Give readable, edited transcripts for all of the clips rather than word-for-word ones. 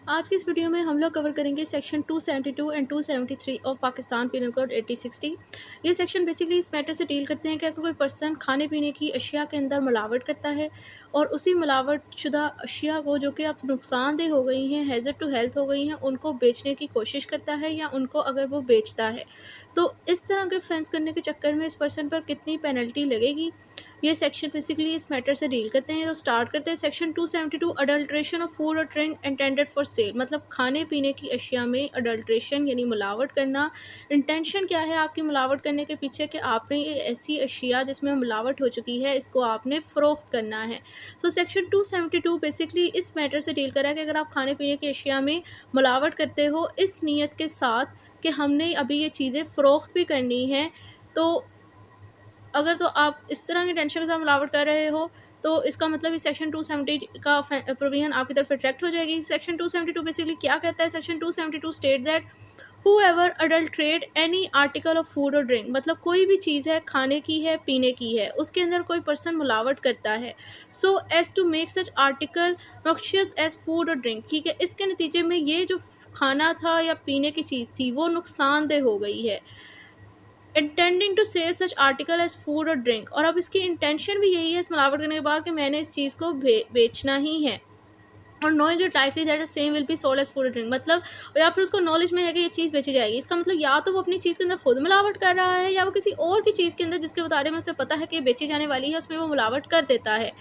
आज की इस वीडियो में हम लोग कवर करेंगे section 272 and 273 of Pakistan penal code 8060। ये सेक्शन बेसिकली इस मैटर से डील करते हैं कि अगर कोई पर्सन खाने पीने की अशिया के अंदर मिलावट करता है और उसी मिलावट शुदा अशिया को जो कि अब नुकसानदेह हो गई हैं, हैज़र्ड टू हेल्थ हो गई हैं, उनको बेचने की कोशिश करता है या उनको अगर वो बेचता है तो इस तरह के फेंस करने के चक्कर में इस पर्सन पर कितनी पेनल्टी लगेगी, ये सेक्शन बेसिकली इस मैटर से डील करते हैं। तो स्टार्ट करते हैं सेक्शन 272 अडल्ट्रेशन ऑफ फूड और ड्रिंक इंटेंडेड फॉर सेल। मतलब खाने पीने की अशिया में अडल्ट्रेशन यानी मिलावट करना। इंटेंशन क्या है आपकी मिलावट करने के पीछे कि आपने ये ऐसी अशिया जिसमें मिलावट हो चुकी है इसको आपने फ़रोख्त करना है। सो सेक्शन 272 बेसिकली इस मैटर से डील कर रहा है कि अगर आप खाने पीने की अशिया में मिलावट करते हो इस नीयत के साथ कि हमने अभी ये चीज़ें फ़रोख्त भी करनी है, तो अगर तो आप इस तरह की टेंशन के साथ मिलावट कर रहे हो तो इसका मतलब इस सेक्शन 270 का प्रोविजन आपकी तरफ अट्रैक्ट हो जाएगी। सेक्शन 272 बेसिकली क्या कहता है? Section 272 state that whoever adulterate any article of food और ड्रिंक, मतलब कोई भी चीज़ है, खाने की है, पीने की है, उसके अंदर कोई पर्सन मिलावट करता है so as to make such article noxious as food और ड्रिंक, ठीक है, इसके नतीजे में ये जो खाना था या पीने की चीज़ थी वो नुकसानदेह हो गई है। Intending to sell such article as food और ड्रिंक, और अब इसकी इंटेंशन भी यही है इस मिलावट करने के बाद कि मैंने इस चीज़ को बेचना ही है। और knowing it likely that same will be sold as food और ड्रिंक, मतलब या फिर उसको नॉलेज में है कि ये चीज़ बेची जाएगी। इसका मतलब या तो वो अपनी चीज़ के अंदर खुद मिलावट कर रहा है या वो किसी और की चीज़ के अंदर जिसके बारे में उसे पता है कि ये बेची जाने वाली है उसमें वो मिलावट कर देता है।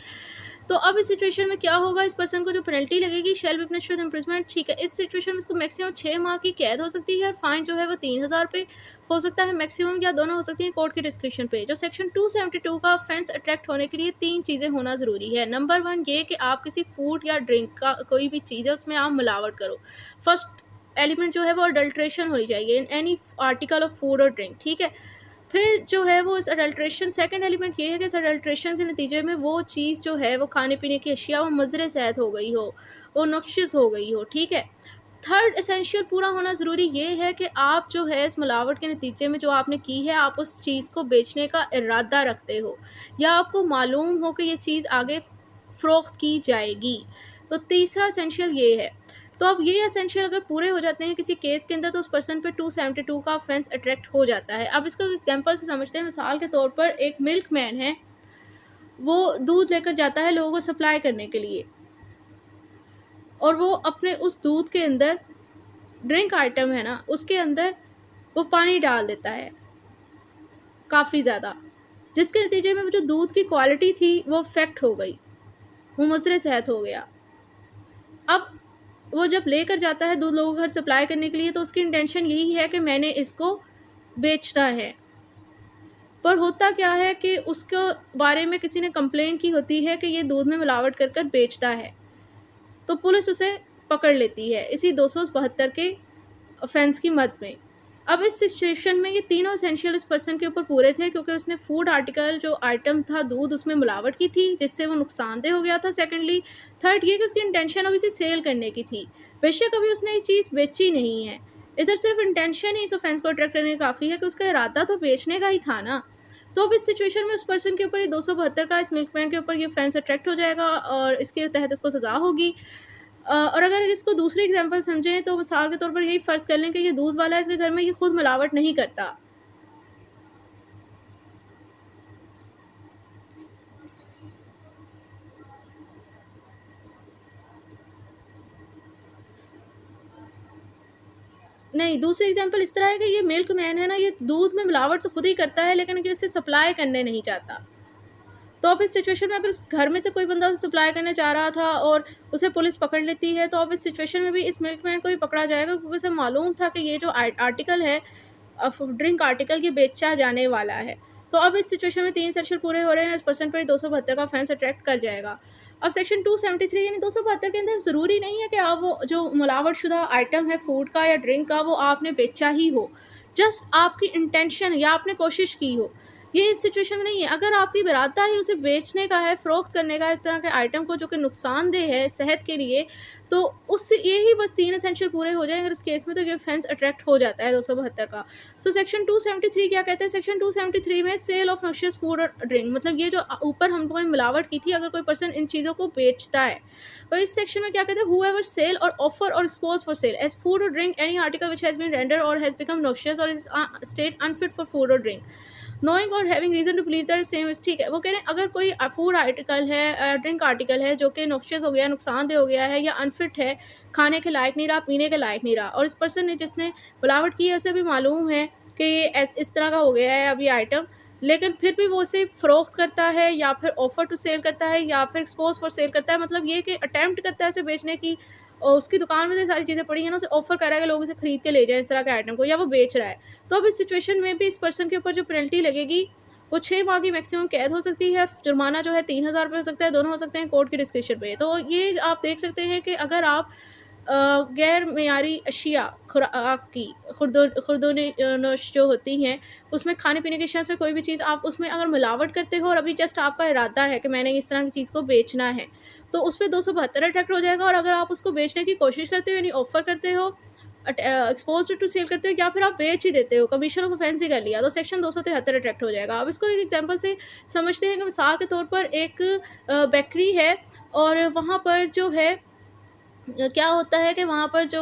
तो अब इस सिचुएशन में क्या होगा, इस पर्सन को जो पेनल्टी लगेगी shall be punished with imprisonment, ठीक है। इस सिचुएशन में इसको मैक्सिमम 6 माह की कैद हो सकती है और फाइन जो है वो 3000 रुपये हो सकता है मैक्सिमम, या दोनों हो सकती हैं कोर्ट के डिस्क्रिप्शन पे। जो सेक्शन 272 का ऑफेंस अट्रैक्ट होने के लिए 3 चीज़ें होना ज़रूरी है। नंबर 1 ये कि आप किसी फूड या ड्रिंक का कोई भी चीज़ है उसमें आप मिलावट करो। फर्स्ट एलिमेंट जो है वो अडल्ट्रेशन होनी चाहिए in any article of food और ड्रिंक, ठीक है। फिर जो है वो इस अडल्ट्रेशन सेकंड एलिमेंट ये है कि इस अडल्ट्रेशन के नतीजे में वो चीज़ जो है वो खाने पीने की अशिया वो मुज़र सेहत हो गई हो, वो नक्शिस हो गई हो, ठीक है। थर्ड एसेंशियल पूरा होना ज़रूरी ये है कि आप जो है इस मिलावट के नतीजे में जो आपने की है आप उस चीज़ को बेचने का इरादा रखते हो या आपको मालूम हो कि ये चीज़ आगे फ़रोख्त की जाएगी। तो तीसरा एसेंशियल ये है। तो अब ये एसेंशियल अगर पूरे हो जाते हैं किसी केस के अंदर तो उस पर्सन पे 272 का ऑफेंस अट्रैक्ट हो जाता है। अब इसका एग्जांपल से समझते हैं। मिसाल के तौर पर एक मिल्क मैन है, वो दूध लेकर जाता है लोगों को सप्लाई करने के लिए और वो अपने उस दूध के अंदर ड्रिंक आइटम है ना उसके अंदर वो पानी डाल देता है काफ़ी ज़्यादा, जिसके नतीजे में जो दूध की क्वालिटी थी वो अफेक्ट हो गई, वो मुज़र सेहत हो गया। अब वो जब लेकर जाता है दूध लोगों को घर सप्लाई करने के लिए तो उसकी इंटेंशन यही है कि मैंने इसको बेचना है, पर होता क्या है कि उसके बारे में किसी ने कंप्लेन की होती है कि ये दूध में मिलावट कर बेचता है, तो पुलिस उसे पकड़ लेती है इसी 272 के ऑफेंस की मद में। अब इस सिचुएशन में ये तीनों एसेंशियल इस पर्सन के ऊपर पूरे थे क्योंकि उसने फूड आर्टिकल जो आइटम था दूध उसमें मिलावट की थी जिससे वो नुकसानदेह हो गया था। सेकेंडली थर्ड ये कि उसकी इंटेंशन अभी इसे सेल करने की थी, बेशक अभी उसने ये चीज़ बेची नहीं है। इधर सिर्फ इंटेंशन ही इस ऑफेंस को अट्रैक्ट करने काफ़ी है कि उसका इरादा तो बेचने का ही था ना। तो अब इस सिचुएशन में उस पर्सन के ऊपर ये 272 का इस मिल्कमैन के ऊपर ये ऑफेंस अट्रैक्ट हो जाएगा और इसके तहत इसको सज़ा होगी। और अगर इसको दूसरी एग्जांपल समझें तो मिसाल के तौर पर यही फ़र्ज़ कर लें कि ये दूध वाला है, इसके घर में ये खुद मिलावट नहीं करता। नहीं, दूसरी एग्जांपल इस तरह है कि ये मिल्कमैन है ना, ये दूध में मिलावट तो खुद ही करता है लेकिन ये इसे सप्लाई करने नहीं चाहता। तो अब इस सिचुएशन में अगर उस घर में से कोई बंदा उसे सप्लाई करने जा रहा था और उसे पुलिस पकड़ लेती है तो अब इस सिचुएशन में भी इस मिल्कमैन को भी पकड़ा जाएगा क्योंकि उसे मालूम था कि ये जो आर्टिकल है ड्रिंक आर्टिकल ये बेचा जाने वाला है। तो अब इस सिचुएशन में 3 सेक्शन पूरे हो रहे हैं, इस पर्सन पर 272 का ऑफेंस अट्रैक्ट कर जाएगा। अब सेक्शन 273 यानी 272 के अंदर ज़रूरी नहीं है कि आप वो जो मिलावटशुदा आइटम है फूड का या ड्रिंक का वो आपने बेचा ही हो। जस्ट आपकी इंटेंशन या आपने कोशिश की हो ये इस सिचुएशन में नहीं है। अगर आपकी इरादा ही उसे बेचने का है, फ़रोख्त करने का है इस तरह के आइटम को जो कि नुकसानदेह है सेहत के लिए, तो उससे यही बस 3 एसेंशियल पूरे हो जाएँ अगर इस केस में, तो ये ऑफेंस अट्रैक्ट हो जाता है 272 का। सो सेक्शन 273 क्या कहता है? सेक्शन 273 में सेल ऑफ नॉक्शियस फूड और ड्रिंक, मतलब ये जो ऊपर हम लोगों ने मिलावट की थी, अगर कोई पर्सन इन चीज़ों को बेचता है, तो इस सेक्शन में क्या कहते हैं? Whoever sell or offer or expose for sale as food और drink any article which has been rendered or has become noxious or is state unfit for food और drink, knowing or having reason to believe that same is, ठीक है। वो कह रहे हैं अगर कोई फूड आर्टिकल है, ड्रिंक आर्टिकल है जो कि नॉक्शियस हो गया, नुकसानदेह हो गया है या अनफिट है, खाने के लायक नहीं रहा, पीने के लायक नहीं रहा, और इस पर्सन ने जिसने मिलावट की है उसे भी मालूम है कि ये इस तरह का हो गया है अब ये आइटम, लेकिन फिर भी वो उसे फ़रोख्त करता है या फिर ऑफ़र टू सेल करता है या फिर एक्सपोज़ फॉर सेल करता है, मतलब ये कि अटेम्प्ट करता है इसे बेचने की, और उसकी दुकान में जो सारी चीज़ें पड़ी हैं ना, उसे ऑफ़र कर रहा है कि लोग इसे खरीद के ले जाएँ इस तरह के आइटम को, या वो बेच रहा है। तो अब इस सिचुएशन में भी इस पर्सन के ऊपर जो पेनल्टी लगेगी, वो 6 माह की मैक्सिमम कैद हो सकती है, जुर्माना जो है 3000 रुपए हो सकता है, दोनों हो सकते हैं कोर्ट के डिस्क्रिप्शन पे। तो ये आप देख सकते हैं कि अगर आप गैर मियारी अशिया खुराक की खुर्दोनोश जो होती हैं, उसमें खाने-पीने की अशिया में कोई भी चीज़ आप उसमें अगर मिलावट करते हो और अभी जस्ट आपका इरादा है कि मैंने इस तरह की चीज़ को बेचना है, तो उसपे 272 अट्रैक्ट हो जाएगा, और अगर आप उसको बेचने की कोशिश करते हो यानी ऑफ़र करते हो, एक्सपोज़्ड टू सेल करते हो या फिर आप बेच ही देते हो, कमीशन ऑफ ऑफेंस ही कर लिया, तो सेक्शन 273 अट्रैक्ट हो जाएगा। अब इसको एक एग्ज़ाम्पल से समझते हैं कि मिसाल के तौर पर एक बेकरी है, और वहाँ पर जो है क्या होता है कि वहाँ पर जो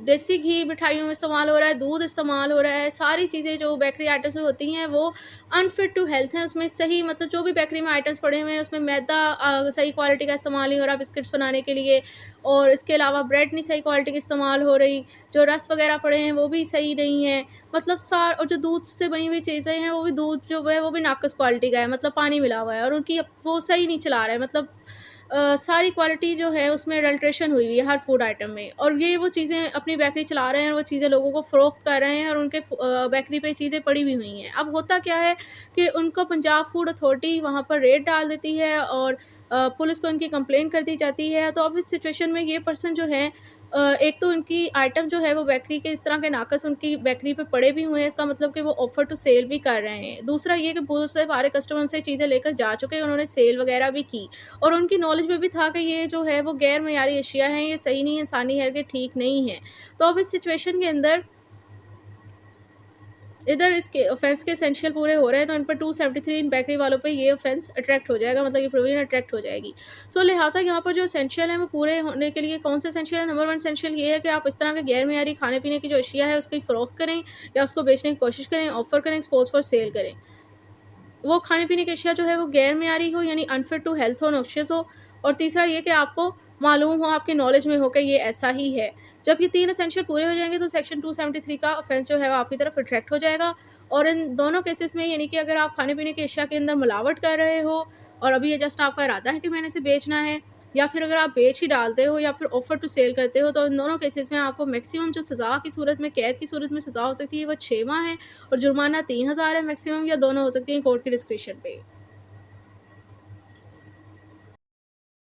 देसी घी मिठाइयों में इस्तेमाल हो रहा है, दूध इस्तेमाल हो रहा है, सारी चीज़ें जो बेकरी आइटम्स में होती हैं वो अनफिट टू हेल्थ हैं। उसमें सही मतलब जो भी बेकरी में आइटम्स पड़े हुए हैं उसमें मैदा सही क्वालिटी का इस्तेमाल नहीं हो रहा बिस्किट्स बनाने के लिए, और इसके अलावा ब्रेड नहीं सही क्वालिटी की इस्तेमाल हो रही, जो रस वगैरह पड़े हैं वो भी सही नहीं है। मतलब और जो दूध से बनी हुई चीज़ें हैं वो भी दूध जो है वो भी नाक़िस क्वालिटी का है, मतलब पानी मिला हुआ है, और उनकी वो सही नहीं चला रहा है, मतलब सारी क्वालिटी जो है उसमें अडल्ट्रेशन हुई हुई है हर फूड आइटम में, और ये वो चीज़ें अपनी बेकरी चला रहे हैं, वो चीज़ें लोगों को फ़रोख्त कर रहे हैं, और उनके बेकरी पे चीज़ें पड़ी भी हुई हैं। अब होता क्या है कि उनको पंजाब फूड अथॉरिटी वहाँ पर रेड डाल देती है, और पुलिस को उनकी कंप्लेंट कर दी जाती है। तो अब इस सिचुएशन में ये पर्सन जो है, एक तो उनकी आइटम जो है वो बेकरी के इस तरह के नाक़स उनकी बेकरी पे पड़े भी हुए हैं, इसका मतलब कि वो ऑफ़र टू सेल भी कर रहे हैं। दूसरा ये कि बहुत से सारे कस्टमर उनसे चीज़ें लेकर जा चुके हैं, उन्होंने सेल वगैरह भी की, और उनकी नॉलेज में भी था कि ये जो है वो गैर मयारी अशिया हैं, ये सही नहीं है, इंसानी हेल्थ के ठीक नहीं है। तो अब इस सिचुएशन के अंदर इधर इसके ऑफेंस के एसेंशियल पूरे हो रहे हैं, तो इन पर 273 इन बेकरी वालों पे ये ऑफेंस अट्रैक्ट हो जाएगा, मतलब ये प्रोविजन अट्रैक्ट हो जाएगी। सो लिहाजा यहाँ पर जो एसेंशियल है वो पूरे होने के लिए कौन से एसेंशियल है? नंबर 1 एसेंशियल ये है कि आप इस तरह के गैर मियारी खाने-पीने की जो अशिया है उसकी फ़रोख्त करें या उसको बेचने की कोशिश करें, ऑफ़र करें, एक्सपोज़ फॉर सेल करें। वो खाने-पीने की अशिया जो है वो गैर मियारी हो यानी अनफिट टू हेल्थ हो, नॉक्शियस हो, और तीसरा ये कि आपको मालूम हो, आपकी नॉलेज में हो कि ये ऐसा ही है। जब ये 3 एसेंशियल पूरे हो जाएँगे तो सेक्शन 273 का ऑफेंस जो है वो आपकी तरफ अट्रैक्ट हो जाएगा, और इन दोनों केसेस में यानी कि अगर आप खाने-पीने की अशिया के अंदर मिलावट कर रहे हो और अभी ये जस्ट आपका इरादा है कि मैंने इसे बेचना है, या फिर अगर आप बेच ही डालते हो या फिर ऑफ़र टू सेल करते हो, तो इन दोनों केसेस में आपको मैक्सिमम जो सज़ा की सूरत में, कैद की सूरत में सज़ा हो सकती है वो 6 माह है, और जुर्माना 3000 है मैक्सिमम, या दोनों हो सकती हैं कोर्ट के डिस्क्रिप्शन पे।